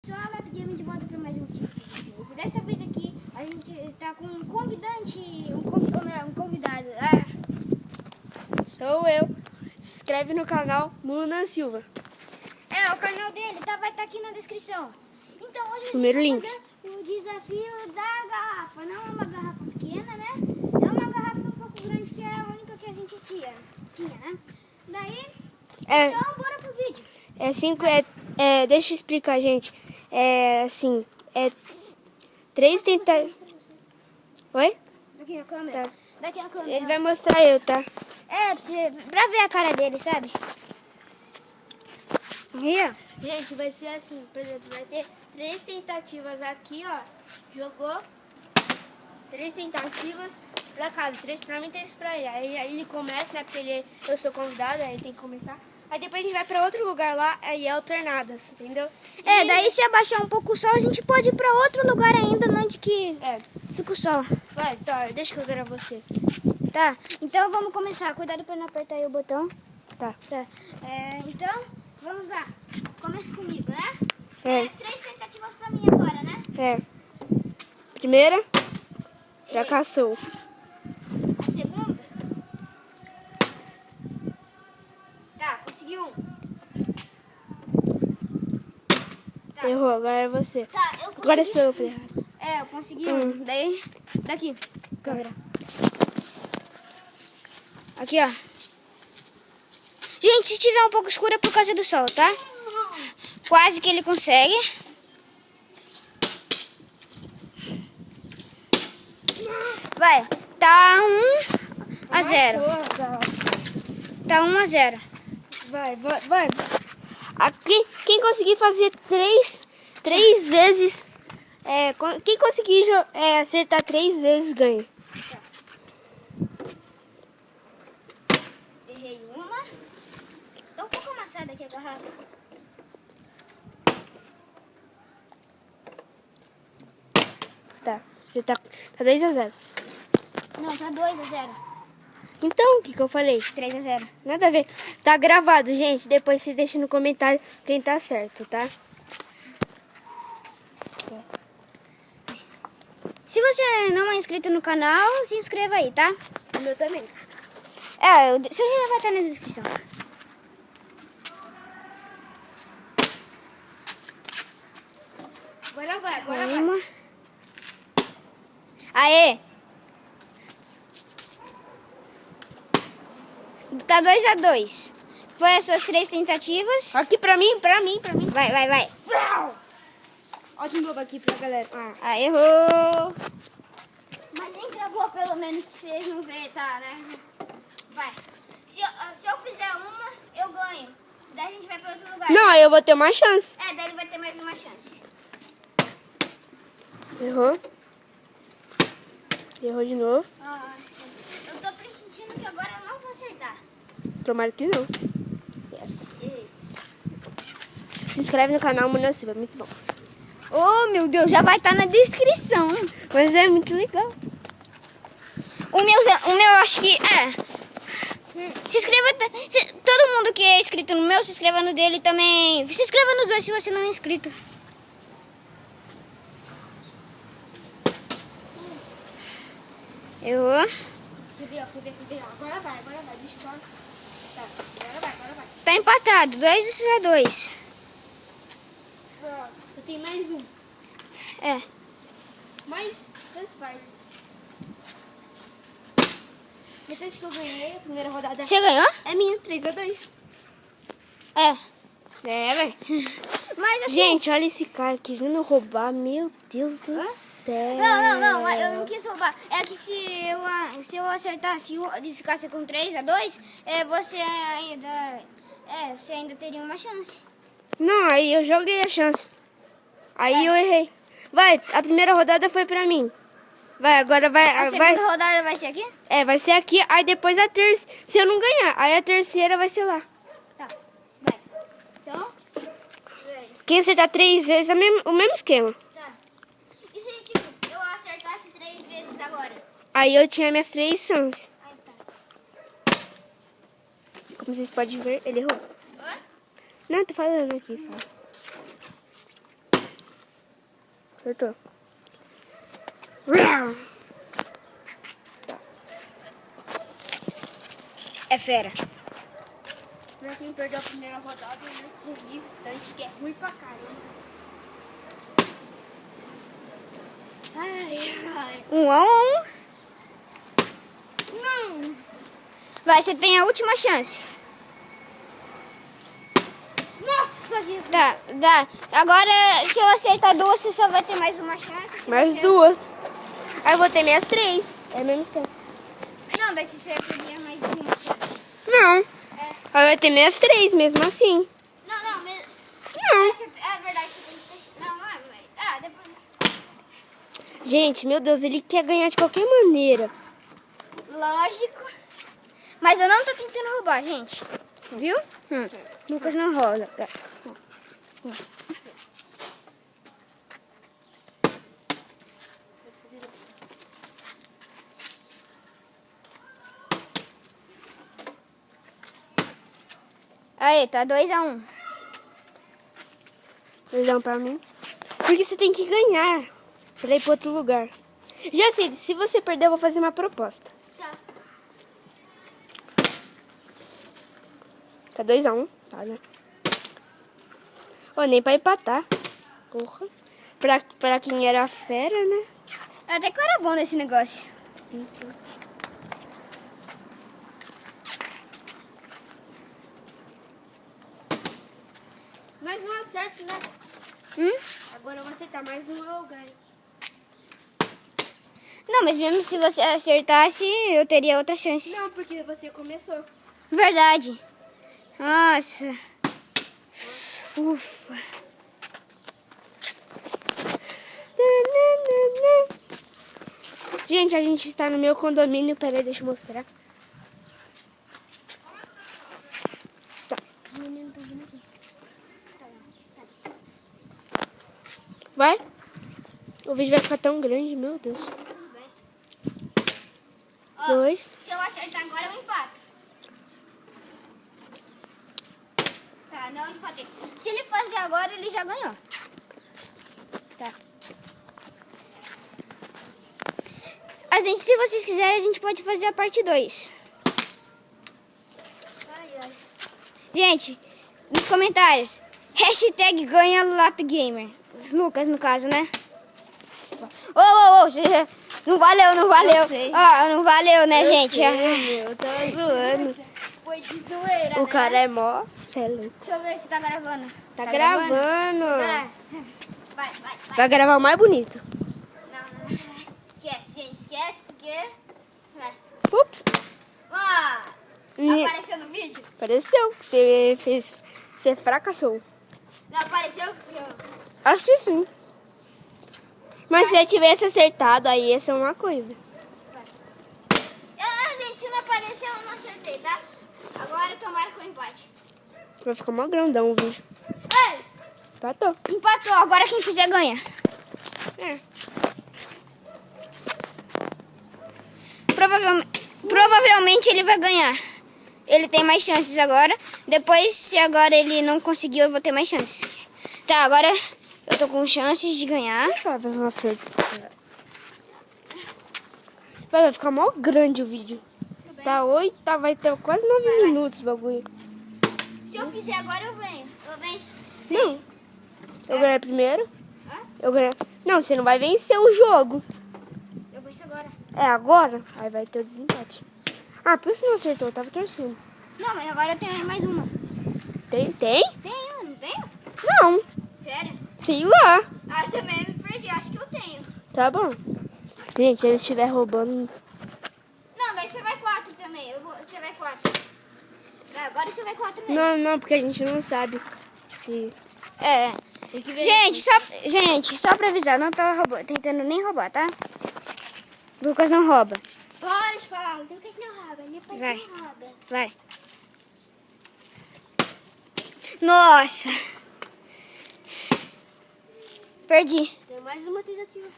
Pessoal, Game de volta para mais um vídeo para vocês. Dessa vez aqui a gente tá com um convidado. Sou eu. Se inscreve no canal Muna Silva. O canal dele vai estar aqui na descrição. Então hoje a gente Primeiro vai link. fazer o desafio da garrafa. Não é uma garrafa pequena, né? É uma garrafa um pouco grande que era a única que a gente tinha, né? Daí, então bora pro vídeo. Deixa eu explicar, gente. Três tentativas. Oi? Daqui a câmera. Tá. Daqui a câmera. Ele vai mostrar eu, tá? Pra ver a cara dele, sabe? Aí, ó. Gente, vai ser assim, por exemplo, vai ter 3 tentativas aqui, ó. Jogou 3 tentativas pra cada, 3 pra mim e 3 pra ele. Aí ele começa, né? Porque eu sou convidado, aí ele tem que começar. Aí depois a gente vai pra outro lugar lá, aí é alternadas, entendeu? Daí se abaixar um pouco o sol, a gente pode ir pra outro lugar ainda, onde que fica o sol. Vai, tá, deixa que eu gravo você. Tá, então vamos começar. Cuidado pra não apertar aí o botão. Tá. Então, vamos lá. Começa comigo, né? 3 tentativas pra mim agora, né? Primeira, fracassou. A segunda. Tá, consegui um. Tá. Errou, agora é você. Tá, eu consegui. Agora sou eu, falei errado. Eu consegui um. Daí, daqui, câmera. Aqui, ó. Gente, se tiver um pouco escuro é por causa do sol, tá? Quase que ele consegue. Vai, tá 1-0. Tá 1-0. Vai. Aqui, quem conseguir fazer três vezes, quem conseguir acertar 3 vezes ganha. Errei uma. Tá um pouco amassada aqui a garrafa. Tá, você tá 2-0. Não, tá 2-0. Então, o que eu falei? 3-0. Nada a ver. Tá gravado, gente. Depois você deixa no comentário quem tá certo, tá? Se você não é inscrito no canal, se inscreva aí, tá? O meu também. O seu já vai estar na descrição. Agora vai. Uma. Aê! Tá 2-2. Foi as suas 3 tentativas. Aqui pra mim. Vai. Ó de novo aqui pra galera. Errou. Mas nem gravou pelo menos pra vocês não verem, tá, né? Vai. Se eu fizer uma, eu ganho. Daí a gente vai pra outro lugar. Não, eu vou ter uma chance. Daí ele vai ter mais uma chance. Errou de novo. Nossa, eu tô pressentindo que agora eu não vou acertar. Tomara que não. Errei. Se inscreve no canal Muna Silva, muito bom. Oh, meu Deus, já vai estar na descrição. Mas é muito legal. O meu eu acho que se inscreva, todo mundo que é inscrito no meu, se inscreva no dele também. Se inscreva nos dois se você não é inscrito. Errou. Quer ver? Agora vai. Deixa só. Tá, agora vai. Tá empatado, 2-2. Eu tenho mais um. Mas, tanto faz. Depois que eu ganhei a primeira rodada. Você ganhou? É minha, 3-2. Velho. Mas assim, Gente, olha esse cara querendo roubar. Meu Deus do céu. Não, eu não quis roubar. É que se eu acertasse e ficasse com 3-2, você ainda teria uma chance. Não, aí eu joguei a chance. Aí eu errei. Vai, a primeira rodada foi pra mim. Vai, agora vai. A segunda rodada vai ser aqui? Vai ser aqui. Aí depois a terceira. Se eu não ganhar, aí a terceira vai ser lá. Tá, vai. Então, vem. Quem acertar 3 vezes é o mesmo esquema. Tá. E se tipo, eu acertasse 3 vezes agora? Aí eu tinha minhas 3 chances. Aí tá. Como vocês podem ver, ele errou. Hã? Não, tô falando aqui só. Acertou. Tá. É fera. Pra quem perdeu a primeira rodada, né? O visitante que é ruim pra caramba. Ai, ai. 1 a 1. Não! Vai, você tem a última chance. Nossa, Jesus! Tá, dá. Agora, se eu acertar 2, você só vai ter mais uma chance. Se Mais você- 2. Aí eu vou ter minhas 3. É mesmo esquema. Não, daí você teria mais uma chance. Não. É. Aí vai ter minhas 3 mesmo assim. Não, mas... Não. É verdade, você tem que fechar. Não, mas... Ah, depois... Gente, meu Deus, ele quer ganhar de qualquer maneira. Lógico. Mas eu não tô tentando roubar, gente. Viu? Lucas não rola. Aí, tá 2 a 1. Não pra mim. Porque você tem que ganhar pra ir pra outro lugar. Já sei, se você perder, eu vou fazer uma proposta. Tá. Tá 2 a 1, tá, né? Ô, nem pra empatar. Porra. Pra quem era fera, né? Até que eu era bom nesse negócio. Mas não acerto, né? Agora eu vou acertar mais um, eu ganho. Não, mas mesmo se você acertasse, eu teria outra chance. Não, porque você começou. Verdade. Nossa. Ufa. Gente, a gente está no meu condomínio. Peraí, deixa eu mostrar. Tá. Vai? O vídeo vai ficar tão grande, meu Deus. Ó, 2. se eu acertar agora, eu empato. Tá, não empatei. Se ele fazer agora, ele já ganhou. Tá. A gente, se vocês quiserem, a gente pode fazer a parte 2. Ai, ai. Gente, nos comentários, hashtag ganha Lap Gamer. Lucas, no caso, né? Ô, você... Não valeu, não valeu. Eu sei. Ó, não valeu, né, gente? Sei, eu tava zoando. Foi de zoeira, O né? cara é mó... Cê é louco. Deixa eu ver se tá gravando. Tá gravando. Tá. Vai. Vai gravar o mais bonito. Não. Esquece, gente. Esquece, porque... Vai. Up. Apareceu no vídeo? Pareceu que você fez... Você fracassou. Não, apareceu... Acho que sim. Mas se eu tivesse acertado, aí ia ser uma coisa. Gente, se não apareceu, eu não acertei, tá? Agora tomara com o empate. Vai ficar mó grandão o vídeo. Ei, Empatou. empatou. Agora quem fizer ganha. É. Provavelmente ele vai ganhar. Ele tem mais chances agora. Depois, se agora ele não conseguiu, eu vou ter mais chances. Tá, agora eu tô com chances de ganhar. Vai não acertou. Vai ficar mó grande o vídeo. Tá 8, vai ter quase 9 minutos o bagulho. Se eu fizer agora, eu ganho. Eu venço. Não. Eu ganhei primeiro. Hã? Eu ganhei. Não, você não vai vencer o jogo. Eu venço agora. É agora? Aí vai ter o desempate. Ah, por isso não acertou, eu tava torcendo. Não, mas agora eu tenho mais uma. Tem? Tenho, não tenho? Não. Sério? Sei lá. Ah, eu também me perdi. Acho que eu tenho. Tá bom. Gente, se ele estiver roubando... Não, daí você vai 4 também. Você vai 4. Agora você vai 4 mesmo. Não, porque a gente não sabe se... É. Tem que ver. Gente, só pra avisar, não tô tentando nem roubar, tá? Lucas não rouba. Para de falar, o Lucas não rouba, ele Vai. não rouba. Vai. Nossa. Perdi. Tem mais uma tentativa.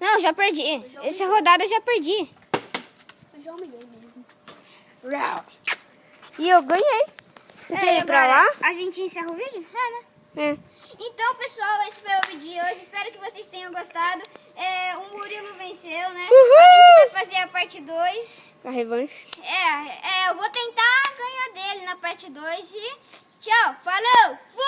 Não, já perdi. Essa rodada eu já perdi. Eu já humilhei mesmo. E eu ganhei. Você quer ir pra agora lá? A gente encerra o vídeo? É, né? É. Então, pessoal, esse foi o vídeo de hoje. Espero que vocês tenham gostado. O Murilo venceu, né? Uhul! A gente vai fazer a parte 2. A revanche. Eu vou tentar ganhar dele na parte 2 e tchau, falou, fui!